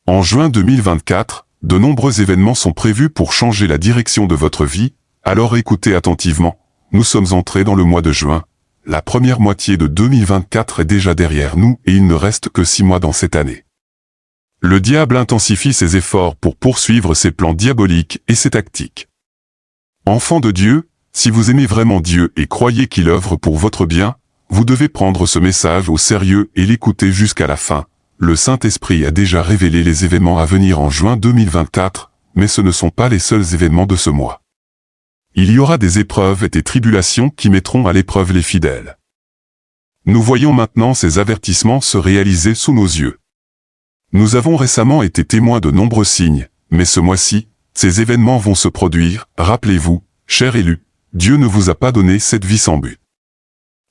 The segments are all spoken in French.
En juin 2024, de nombreux événements sont prévus pour changer la direction de votre vie, alors écoutez attentivement. Nous sommes entrés dans le mois de juin. La première moitié de 2024 est déjà derrière nous et il ne reste que 6 mois dans cette année. Le diable intensifie ses efforts pour poursuivre ses plans diaboliques et ses tactiques. Enfants de Dieu, si vous aimez vraiment Dieu et croyez qu'il œuvre pour votre bien, vous devez prendre ce message au sérieux et l'écouter jusqu'à la fin. Le Saint-Esprit a déjà révélé les événements à venir en juin 2024, mais ce ne sont pas les seuls événements de ce mois. Il y aura des épreuves et des tribulations qui mettront à l'épreuve les fidèles. Nous voyons maintenant ces avertissements se réaliser sous nos yeux. Nous avons récemment été témoins de nombreux signes, mais ce mois-ci, ces événements vont se produire. Rappelez-vous, chers élus, Dieu ne vous a pas donné cette vie sans but.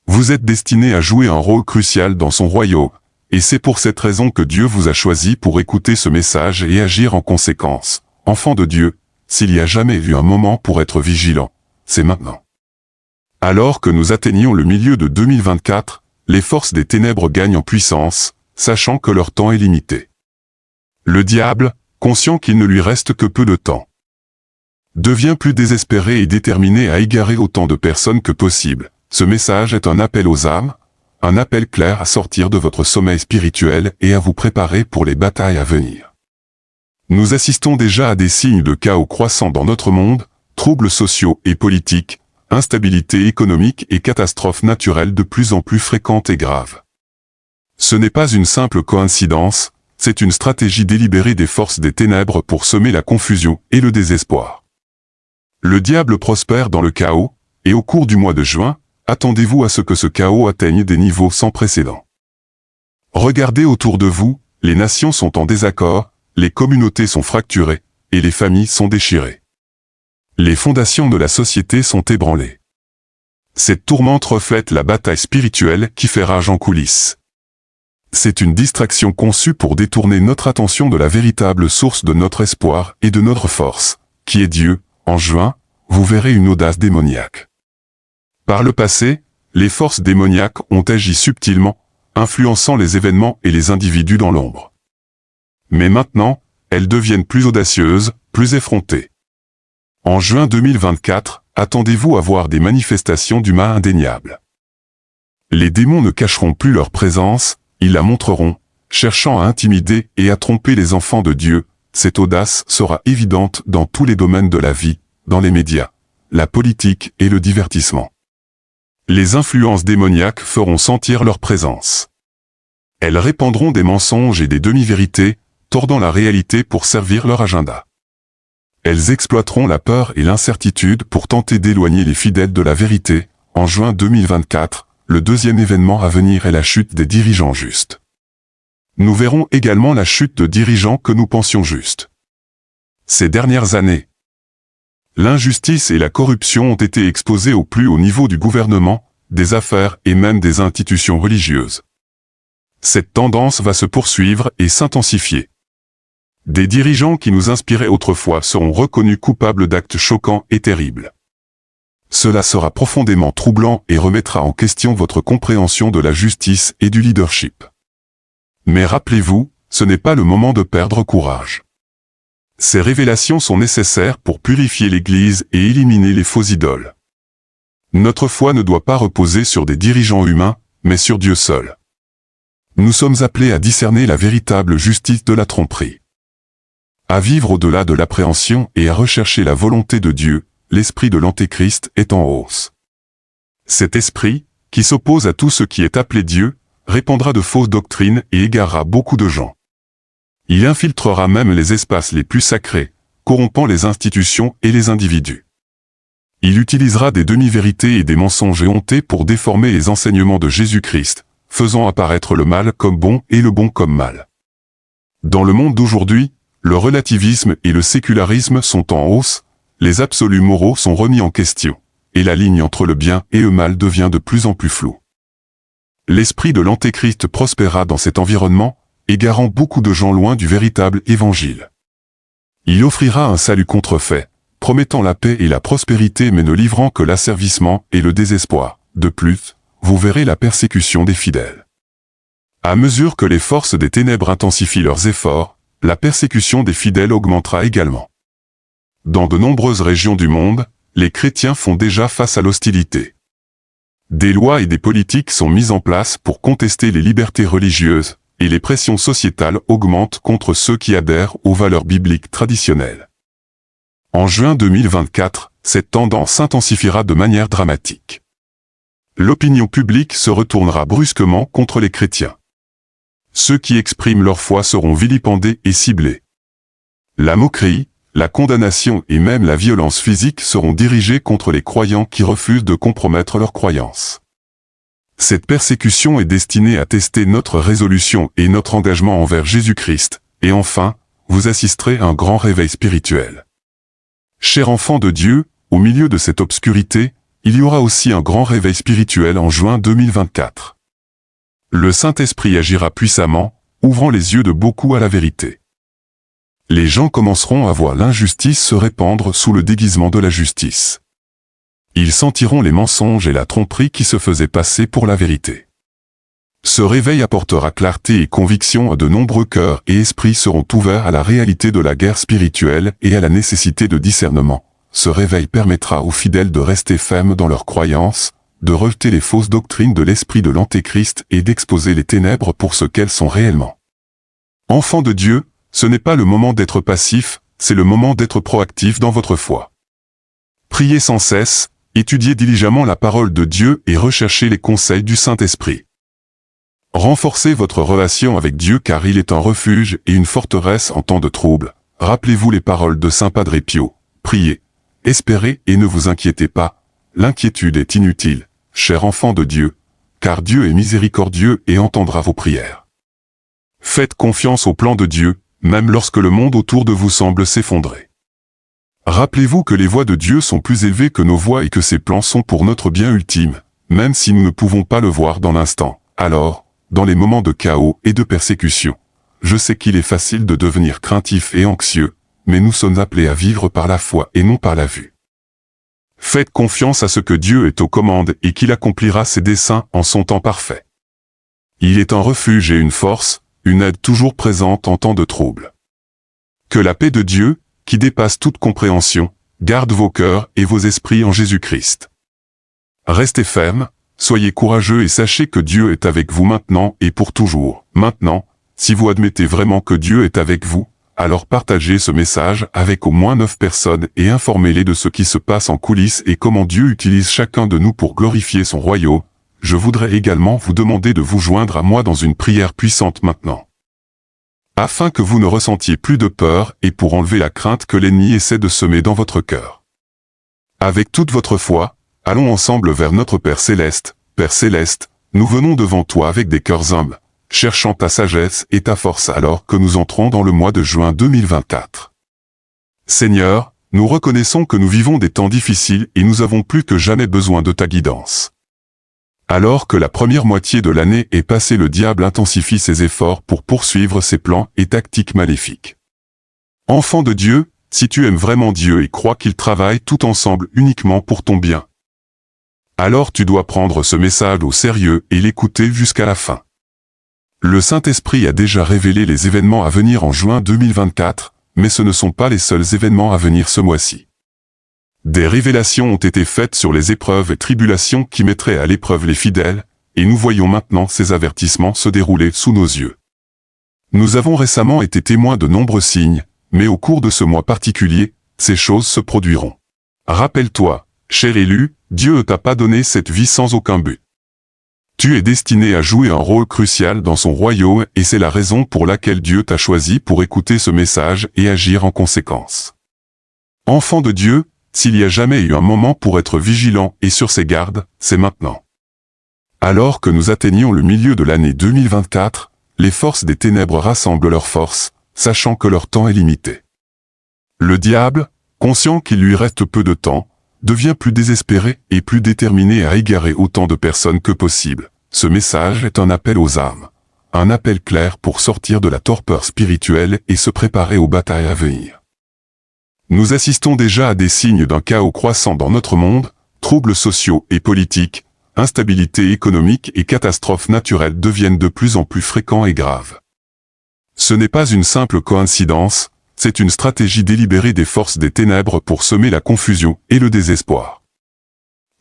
Vous êtes destinés à jouer un rôle crucial dans son royaume, et c'est pour cette raison que Dieu vous a choisi pour écouter ce message et agir en conséquence. Enfants de Dieu, s'il y a jamais eu un moment pour être vigilant, c'est maintenant. Alors que nous atteignons le milieu de 2024, les forces des ténèbres gagnent en puissance, sachant que leur temps est limité. Le diable, conscient qu'il ne lui reste que peu de temps, devient plus désespéré et déterminé à égarer autant de personnes que possible. Ce message est un appel aux âmes, un appel clair à sortir de votre sommeil spirituel et à vous préparer pour les batailles à venir. Nous assistons déjà à des signes de chaos croissant dans notre monde, troubles sociaux et politiques, instabilité économique et catastrophes naturelles de plus en plus fréquentes et graves. Ce n'est pas une simple coïncidence, c'est une stratégie délibérée des forces des ténèbres pour semer la confusion et le désespoir. Le diable prospère dans le chaos, et au cours du mois de juin, attendez-vous à ce que ce chaos atteigne des niveaux sans précédent. Regardez autour de vous, les nations sont en désaccord, les communautés sont fracturées, et les familles sont déchirées. Les fondations de la société sont ébranlées. Cette tourmente reflète la bataille spirituelle qui fait rage en coulisses. C'est une distraction conçue pour détourner notre attention de la véritable source de notre espoir et de notre force, qui est Dieu. En juin, vous verrez une audace démoniaque. Par le passé, les forces démoniaques ont agi subtilement, influençant les événements et les individus dans l'ombre. Mais maintenant, elles deviennent plus audacieuses, plus effrontées. En juin 2024, attendez-vous à voir des manifestations du mal indéniables. Les démons ne cacheront plus leur présence, ils la montreront, cherchant à intimider et à tromper les enfants de Dieu. Cette audace sera évidente dans tous les domaines de la vie, dans les médias, la politique et le divertissement. Les influences démoniaques feront sentir leur présence. Elles répandront des mensonges et des demi-vérités, tordant la réalité pour servir leur agenda. Elles exploiteront la peur et l'incertitude pour tenter d'éloigner les fidèles de la vérité. En juin 2024, le deuxième événement à venir est la chute des dirigeants justes. Nous verrons également la chute de dirigeants que nous pensions justes. Ces dernières années, l'injustice et la corruption ont été exposées au plus haut niveau du gouvernement, des affaires et même des institutions religieuses. Cette tendance va se poursuivre et s'intensifier. Des dirigeants qui nous inspiraient autrefois seront reconnus coupables d'actes choquants et terribles. Cela sera profondément troublant et remettra en question votre compréhension de la justice et du leadership. Mais rappelez-vous, ce n'est pas le moment de perdre courage. Ces révélations sont nécessaires pour purifier l'Église et éliminer les faux idoles. Notre foi ne doit pas reposer sur des dirigeants humains, mais sur Dieu seul. Nous sommes appelés à discerner la véritable justice de la tromperie. À vivre au-delà de l'appréhension et à rechercher la volonté de Dieu. L'esprit de l'Antéchrist est en hausse. Cet esprit, qui s'oppose à tout ce qui est appelé Dieu, répandra de fausses doctrines et égarera beaucoup de gens. Il infiltrera même les espaces les plus sacrés, corrompant les institutions et les individus. Il utilisera des demi-vérités et des mensonges éhontés pour déformer les enseignements de Jésus-Christ, faisant apparaître le mal comme bon et le bon comme mal. Dans le monde d'aujourd'hui, le relativisme et le sécularisme sont en hausse, les absolus moraux sont remis en question, et la ligne entre le bien et le mal devient de plus en plus floue. L'esprit de l'Antéchrist prospéra dans cet environnement, égarant beaucoup de gens loin du véritable évangile. Il offrira un salut contrefait, promettant la paix et la prospérité mais ne livrant que l'asservissement et le désespoir. De plus, vous verrez la persécution des fidèles. À mesure que les forces des ténèbres intensifient leurs efforts, la persécution des fidèles augmentera également. Dans de nombreuses régions du monde, les chrétiens font déjà face à l'hostilité. Des lois et des politiques sont mises en place pour contester les libertés religieuses, et les pressions sociétales augmentent contre ceux qui adhèrent aux valeurs bibliques traditionnelles. En juin 2024, cette tendance s'intensifiera de manière dramatique. L'opinion publique se retournera brusquement contre les chrétiens. Ceux qui expriment leur foi seront vilipendés et ciblés. La moquerie, la condamnation et même la violence physique seront dirigées contre les croyants qui refusent de compromettre leurs croyances. Cette persécution est destinée à tester notre résolution et notre engagement envers Jésus-Christ, et enfin, vous assisterez à un grand réveil spirituel. Chers enfants de Dieu, au milieu de cette obscurité, il y aura aussi un grand réveil spirituel en juin 2024. Le Saint-Esprit agira puissamment, ouvrant les yeux de beaucoup à la vérité. Les gens commenceront à voir l'injustice se répandre sous le déguisement de la justice. Ils sentiront les mensonges et la tromperie qui se faisaient passer pour la vérité. Ce réveil apportera clarté et conviction à de nombreux cœurs et esprits seront ouverts à la réalité de la guerre spirituelle et à la nécessité de discernement. Ce réveil permettra aux fidèles de rester fermes dans leurs croyances, de rejeter les fausses doctrines de l'esprit de l'Antéchrist et d'exposer les ténèbres pour ce qu'elles sont réellement. Enfants de Dieu, ce n'est pas le moment d'être passif, c'est le moment d'être proactif dans votre foi. Priez sans cesse, étudiez diligemment la parole de Dieu et recherchez les conseils du Saint-Esprit. Renforcez votre relation avec Dieu car il est un refuge et une forteresse en temps de trouble. Rappelez-vous les paroles de Saint Padre Pio. Priez, espérez et ne vous inquiétez pas. L'inquiétude est inutile, chers enfants de Dieu, car Dieu est miséricordieux et entendra vos prières. Faites confiance au plan de Dieu, même lorsque le monde autour de vous semble s'effondrer. Rappelez-vous que les voies de Dieu sont plus élevées que nos voies et que ses plans sont pour notre bien ultime, même si nous ne pouvons pas le voir dans l'instant. Alors, dans les moments de chaos et de persécution, je sais qu'il est facile de devenir craintif et anxieux, mais nous sommes appelés à vivre par la foi et non par la vue. Faites confiance à ce que Dieu est aux commandes et qu'il accomplira ses desseins en son temps parfait. Il est un refuge et une force, une aide toujours présente en temps de trouble. Que la paix de Dieu, qui dépasse toute compréhension, garde vos cœurs et vos esprits en Jésus-Christ. Restez fermes, soyez courageux et sachez que Dieu est avec vous maintenant et pour toujours. Maintenant, si vous admettez vraiment que Dieu est avec vous, alors partagez ce message avec au moins 9 personnes et informez-les de ce qui se passe en coulisses et comment Dieu utilise chacun de nous pour glorifier son royaume. Je voudrais également vous demander de vous joindre à moi dans une prière puissante maintenant. Afin que vous ne ressentiez plus de peur et pour enlever la crainte que l'ennemi essaie de semer dans votre cœur. Avec toute votre foi, allons ensemble vers notre Père Céleste. Père Céleste, nous venons devant toi avec des cœurs humbles, cherchant ta sagesse et ta force alors que nous entrons dans le mois de juin 2024. Seigneur, nous reconnaissons que nous vivons des temps difficiles et nous avons plus que jamais besoin de ta guidance. Alors que la première moitié de l'année est passée, le diable intensifie ses efforts pour poursuivre ses plans et tactiques maléfiques. Enfant de Dieu, si tu aimes vraiment Dieu et crois qu'il travaille tout ensemble uniquement pour ton bien, alors tu dois prendre ce message au sérieux et l'écouter jusqu'à la fin. Le Saint-Esprit a déjà révélé les événements à venir en juin 2024, mais ce ne sont pas les seuls événements à venir ce mois-ci. Des révélations ont été faites sur les épreuves et tribulations qui mettraient à l'épreuve les fidèles, et nous voyons maintenant ces avertissements se dérouler sous nos yeux. Nous avons récemment été témoins de nombreux signes, mais au cours de ce mois particulier, ces choses se produiront. Rappelle-toi, cher élu, Dieu ne t'a pas donné cette vie sans aucun but. Tu es destiné à jouer un rôle crucial dans son royaume et c'est la raison pour laquelle Dieu t'a choisi pour écouter ce message et agir en conséquence. Enfant de Dieu, s'il y a jamais eu un moment pour être vigilant et sur ses gardes, c'est maintenant. Alors que nous atteignons le milieu de l'année 2024, les forces des ténèbres rassemblent leurs forces, sachant que leur temps est limité. Le diable, conscient qu'il lui reste peu de temps, devient plus désespéré et plus déterminé à égarer autant de personnes que possible. Ce message est un appel aux armes, un appel clair pour sortir de la torpeur spirituelle et se préparer aux batailles à venir. Nous assistons déjà à des signes d'un chaos croissant dans notre monde, troubles sociaux et politiques, instabilité économique et catastrophes naturelles deviennent de plus en plus fréquents et graves. Ce n'est pas une simple coïncidence, c'est une stratégie délibérée des forces des ténèbres pour semer la confusion et le désespoir.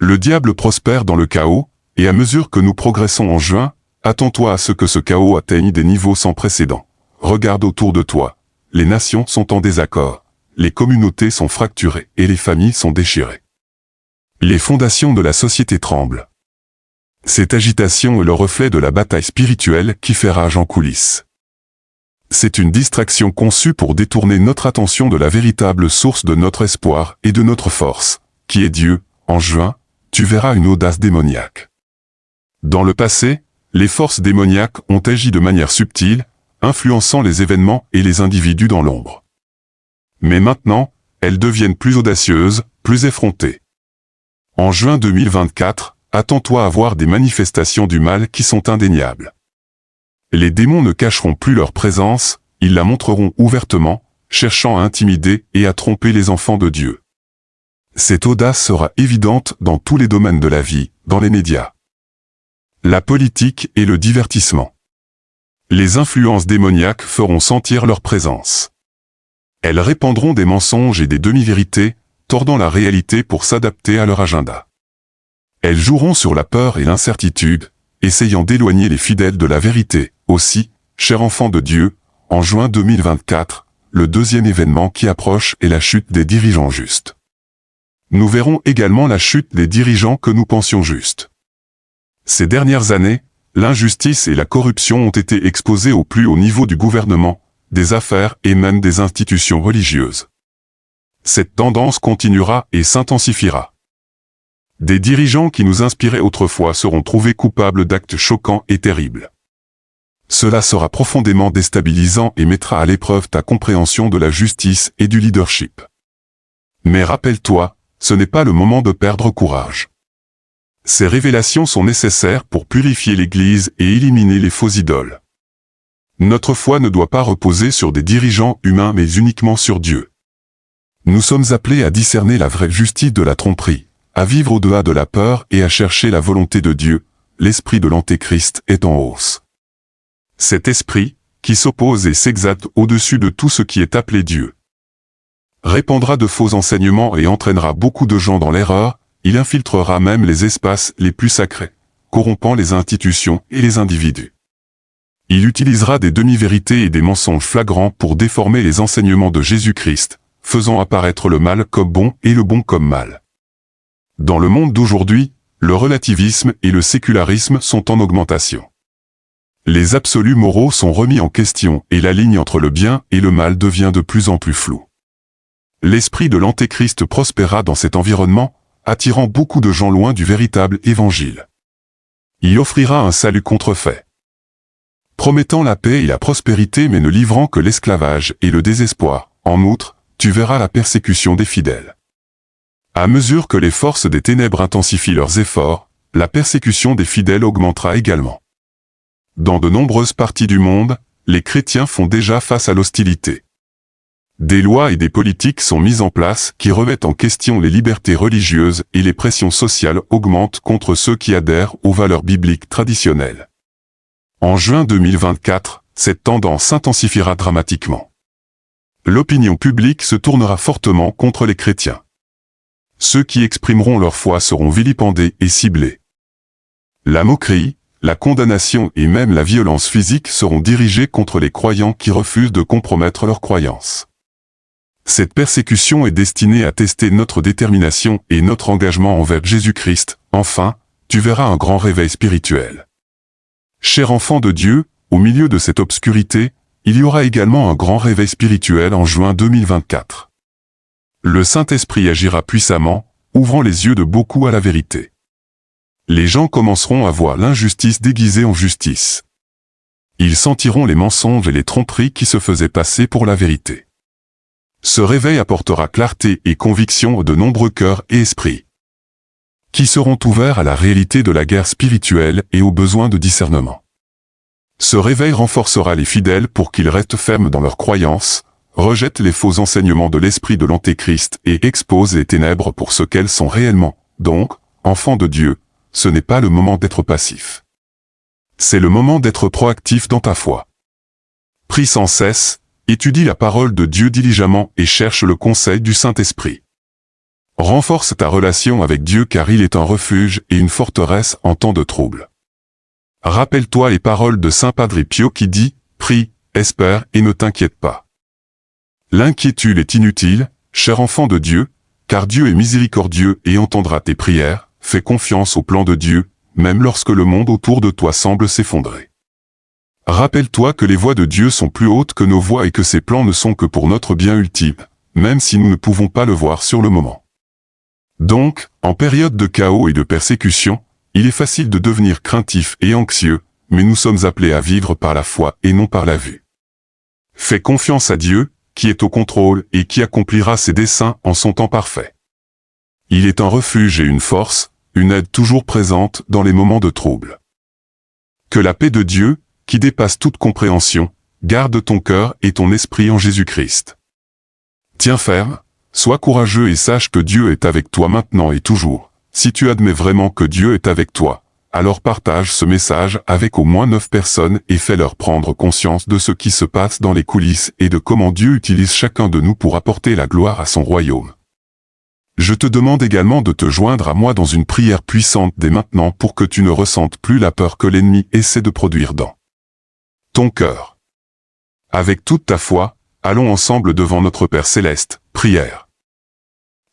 Le diable prospère dans le chaos, et à mesure que nous progressons en juin, attends-toi à ce que ce chaos atteigne des niveaux sans précédent. Regarde autour de toi. Les nations sont en désaccord, les communautés sont fracturées et les familles sont déchirées. Les fondations de la société tremblent. Cette agitation est le reflet de la bataille spirituelle qui fait rage en coulisses. C'est une distraction conçue pour détourner notre attention de la véritable source de notre espoir et de notre force, qui est Dieu. En juin, tu verras une audace démoniaque. Dans le passé, les forces démoniaques ont agi de manière subtile, influençant les événements et les individus dans l'ombre. Mais maintenant, elles deviennent plus audacieuses, plus effrontées. En juin 2024, attends-toi à voir des manifestations du mal qui sont indéniables. Les démons ne cacheront plus leur présence, ils la montreront ouvertement, cherchant à intimider et à tromper les enfants de Dieu. Cette audace sera évidente dans tous les domaines de la vie, dans les médias, la politique et le divertissement. Les influences démoniaques feront sentir leur présence. Elles répandront des mensonges et des demi-vérités, tordant la réalité pour s'adapter à leur agenda. Elles joueront sur la peur et l'incertitude, essayant d'éloigner les fidèles de la vérité. Aussi, chers enfants de Dieu, en juin 2024, le deuxième événement qui approche est la chute des dirigeants justes. Nous verrons également la chute des dirigeants que nous pensions justes. Ces dernières années, l'injustice et la corruption ont été exposées au plus haut niveau du gouvernement, des affaires et même des institutions religieuses. Cette tendance continuera et s'intensifiera. Des dirigeants qui nous inspiraient autrefois seront trouvés coupables d'actes choquants et terribles. Cela sera profondément déstabilisant et mettra à l'épreuve ta compréhension de la justice et du leadership. Mais rappelle-toi, ce n'est pas le moment de perdre courage. Ces révélations sont nécessaires pour purifier l'Église et éliminer les faux idoles. Notre foi ne doit pas reposer sur des dirigeants humains mais uniquement sur Dieu. Nous sommes appelés à discerner la vraie justice de la tromperie, à vivre au-delà de la peur et à chercher la volonté de Dieu. L'esprit de l'Antéchrist est en hausse. Cet esprit, qui s'oppose et s'exalte au-dessus de tout ce qui est appelé Dieu, répandra de faux enseignements et entraînera beaucoup de gens dans l'erreur, il infiltrera même les espaces les plus sacrés, corrompant les institutions et les individus. Il utilisera des demi-vérités et des mensonges flagrants pour déformer les enseignements de Jésus-Christ, faisant apparaître le mal comme bon et le bon comme mal. Dans le monde d'aujourd'hui, le relativisme et le sécularisme sont en augmentation. Les absolus moraux sont remis en question et la ligne entre le bien et le mal devient de plus en plus floue. L'esprit de l'Antéchrist prospérera dans cet environnement, attirant beaucoup de gens loin du véritable évangile. Il offrira un salut contrefait, promettant la paix et la prospérité mais ne livrant que l'esclavage et le désespoir. En outre, tu verras la persécution des fidèles. À mesure que les forces des ténèbres intensifient leurs efforts, la persécution des fidèles augmentera également. Dans de nombreuses parties du monde, les chrétiens font déjà face à l'hostilité. Des lois et des politiques sont mises en place qui remettent en question les libertés religieuses et les pressions sociales augmentent contre ceux qui adhèrent aux valeurs bibliques traditionnelles. En juin 2024, cette tendance s'intensifiera dramatiquement. L'opinion publique se tournera fortement contre les chrétiens. Ceux qui exprimeront leur foi seront vilipendés et ciblés. La moquerie, la condamnation et même la violence physique seront dirigées contre les croyants qui refusent de compromettre leurs croyances. Cette persécution est destinée à tester notre détermination et notre engagement envers Jésus-Christ. Enfin, tu verras un grand réveil spirituel. Cher enfant de Dieu, au milieu de cette obscurité, il y aura également un grand réveil spirituel en juin 2024. Le Saint-Esprit agira puissamment, ouvrant les yeux de beaucoup à la vérité. Les gens commenceront à voir l'injustice déguisée en justice. Ils sentiront les mensonges et les tromperies qui se faisaient passer pour la vérité. Ce réveil apportera clarté et conviction à de nombreux cœurs et esprits, qui seront ouverts à la réalité de la guerre spirituelle et aux besoins de discernement. Ce réveil renforcera les fidèles pour qu'ils restent fermes dans leurs croyances, rejettent les faux enseignements de l'esprit de l'Antéchrist et exposent les ténèbres pour ce qu'elles sont réellement. Donc, enfants de Dieu, ce n'est pas le moment d'être passif. C'est le moment d'être proactif dans ta foi. Prie sans cesse, étudie la parole de Dieu diligemment et cherche le conseil du Saint-Esprit. Renforce ta relation avec Dieu car il est un refuge et une forteresse en temps de trouble. Rappelle-toi les paroles de Saint Padre Pio qui dit « Prie, espère et ne t'inquiète pas ». L'inquiétude est inutile, cher enfant de Dieu, car Dieu est miséricordieux et entendra tes prières, fais confiance au plan de Dieu, même lorsque le monde autour de toi semble s'effondrer. Rappelle-toi que les voies de Dieu sont plus hautes que nos voies et que ses plans ne sont que pour notre bien ultime, même si nous ne pouvons pas le voir sur le moment. Donc, en période de chaos et de persécution, il est facile de devenir craintif et anxieux, mais nous sommes appelés à vivre par la foi et non par la vue. Fais confiance à Dieu, qui est au contrôle et qui accomplira ses desseins en son temps parfait. Il est un refuge et une force, une aide toujours présente dans les moments de trouble. Que la paix de Dieu, qui dépasse toute compréhension, garde ton cœur et ton esprit en Jésus-Christ. Tiens ferme, sois courageux et sache que Dieu est avec toi maintenant et toujours. Si tu admets vraiment que Dieu est avec toi, alors partage ce message avec au moins 9 personnes et fais-leur prendre conscience de ce qui se passe dans les coulisses et de comment Dieu utilise chacun de nous pour apporter la gloire à son royaume. Je te demande également de te joindre à moi dans une prière puissante dès maintenant pour que tu ne ressentes plus la peur que l'ennemi essaie de produire dans ton cœur. Avec toute ta foi, allons ensemble devant notre Père Céleste, prière.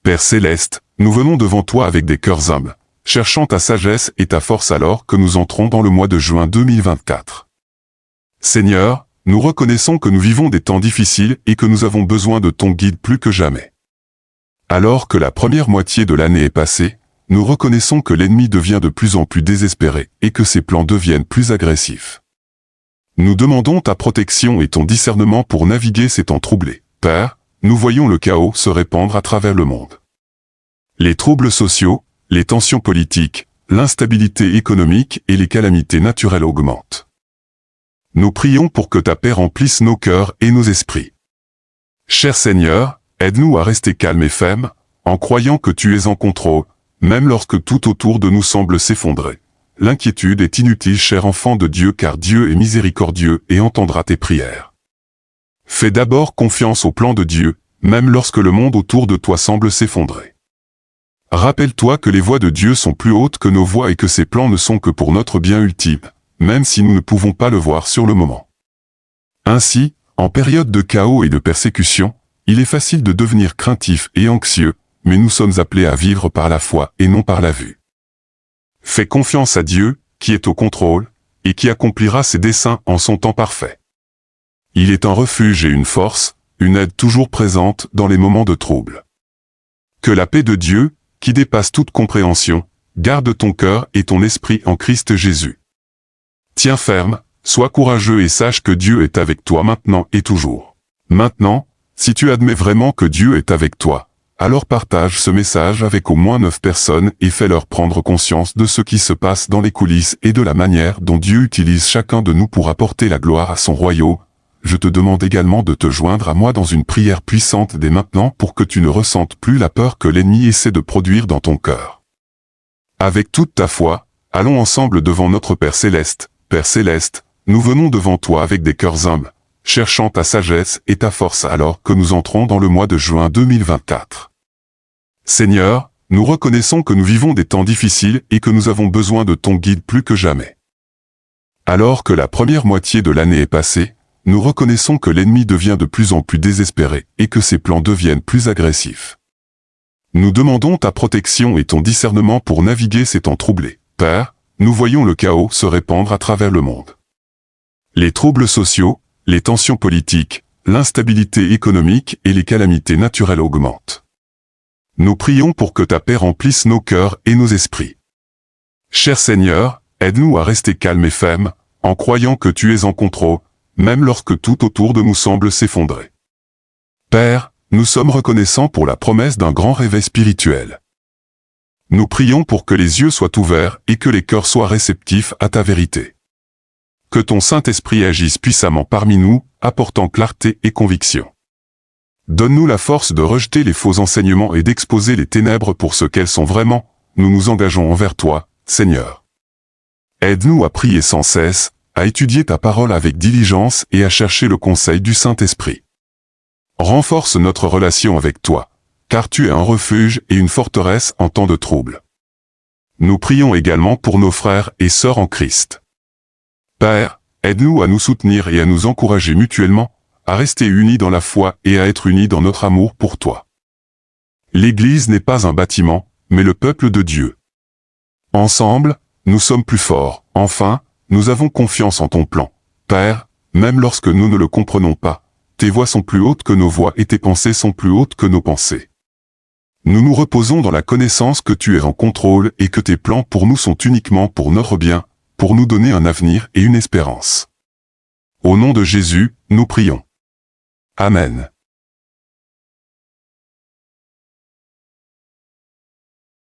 Père Céleste, nous venons devant toi avec des cœurs humbles, cherchant ta sagesse et ta force alors que nous entrons dans le mois de juin 2024. Seigneur, nous reconnaissons que nous vivons des temps difficiles et que nous avons besoin de ton guide plus que jamais. Alors que la première moitié de l'année est passée, nous reconnaissons que l'ennemi devient de plus en plus désespéré et que ses plans deviennent plus agressifs. Nous demandons ta protection et ton discernement pour naviguer ces temps troublés. Père, nous voyons le chaos se répandre à travers le monde. Les troubles sociaux, les tensions politiques, l'instabilité économique et les calamités naturelles augmentent. Nous prions pour que ta paix remplisse nos cœurs et nos esprits. Cher Seigneur, aide-nous à rester calmes et fermes, en croyant que tu es en contrôle, même lorsque tout autour de nous semble s'effondrer. L'inquiétude est inutile, cher enfant de Dieu, car Dieu est miséricordieux et entendra tes prières. Fais d'abord confiance au plan de Dieu, même lorsque le monde autour de toi semble s'effondrer. Rappelle-toi que les voies de Dieu sont plus hautes que nos voies et que ses plans ne sont que pour notre bien ultime, même si nous ne pouvons pas le voir sur le moment. Ainsi, en période de chaos et de persécution, il est facile de devenir craintif et anxieux, mais nous sommes appelés à vivre par la foi et non par la vue. Fais confiance à Dieu, qui est au contrôle, et qui accomplira ses desseins en son temps parfait. Il est un refuge et une force, une aide toujours présente dans les moments de trouble. Que la paix de Dieu, qui dépasse toute compréhension, garde ton cœur et ton esprit en Christ Jésus. Tiens ferme, sois courageux et sache que Dieu est avec toi maintenant et toujours. Maintenant, si tu admets vraiment que Dieu est avec toi, alors partage ce message avec au moins 9 personnes et fais-leur prendre conscience de ce qui se passe dans les coulisses et de la manière dont Dieu utilise chacun de nous pour apporter la gloire à son royaume. Je te demande également de te joindre à moi dans une prière puissante dès maintenant pour que tu ne ressentes plus la peur que l'ennemi essaie de produire dans ton cœur. Avec toute ta foi, allons ensemble devant notre Père Céleste. Père Céleste, nous venons devant toi avec des cœurs humbles, cherchant ta sagesse et ta force alors que nous entrons dans le mois de juin 2024. Seigneur, nous reconnaissons que nous vivons des temps difficiles et que nous avons besoin de ton guide plus que jamais. Alors que la première moitié de l'année est passée, nous reconnaissons que l'ennemi devient de plus en plus désespéré et que ses plans deviennent plus agressifs. Nous demandons ta protection et ton discernement pour naviguer ces temps troublés. Père, nous voyons le chaos se répandre à travers le monde. Les troubles sociaux, les tensions politiques, l'instabilité économique et les calamités naturelles augmentent. Nous prions pour que ta paix remplisse nos cœurs et nos esprits. Cher Seigneur, aide-nous à rester calmes et fermes, en croyant que tu es en contrôle, même lorsque tout autour de nous semble s'effondrer. Père, nous sommes reconnaissants pour la promesse d'un grand réveil spirituel. Nous prions pour que les yeux soient ouverts et que les cœurs soient réceptifs à ta vérité. Que ton Saint-Esprit agisse puissamment parmi nous, apportant clarté et conviction. Donne-nous la force de rejeter les faux enseignements et d'exposer les ténèbres pour ce qu'elles sont vraiment. Nous nous engageons envers toi, Seigneur. Aide-nous à prier sans cesse, à étudier ta parole avec diligence et à chercher le conseil du Saint-Esprit. Renforce notre relation avec toi, car tu es un refuge et une forteresse en temps de trouble. Nous prions également pour nos frères et sœurs en Christ. Père, aide-nous à nous soutenir et à nous encourager mutuellement, à rester unis dans la foi et à être unis dans notre amour pour toi. L'Église n'est pas un bâtiment, mais le peuple de Dieu. Ensemble, nous sommes plus forts. Enfin, nous avons confiance en ton plan. Père, même lorsque nous ne le comprenons pas, tes voies sont plus hautes que nos voies et tes pensées sont plus hautes que nos pensées. Nous nous reposons dans la connaissance que tu es en contrôle et que tes plans pour nous sont uniquement pour notre bien, pour nous donner un avenir et une espérance. Au nom de Jésus, nous prions. Amen.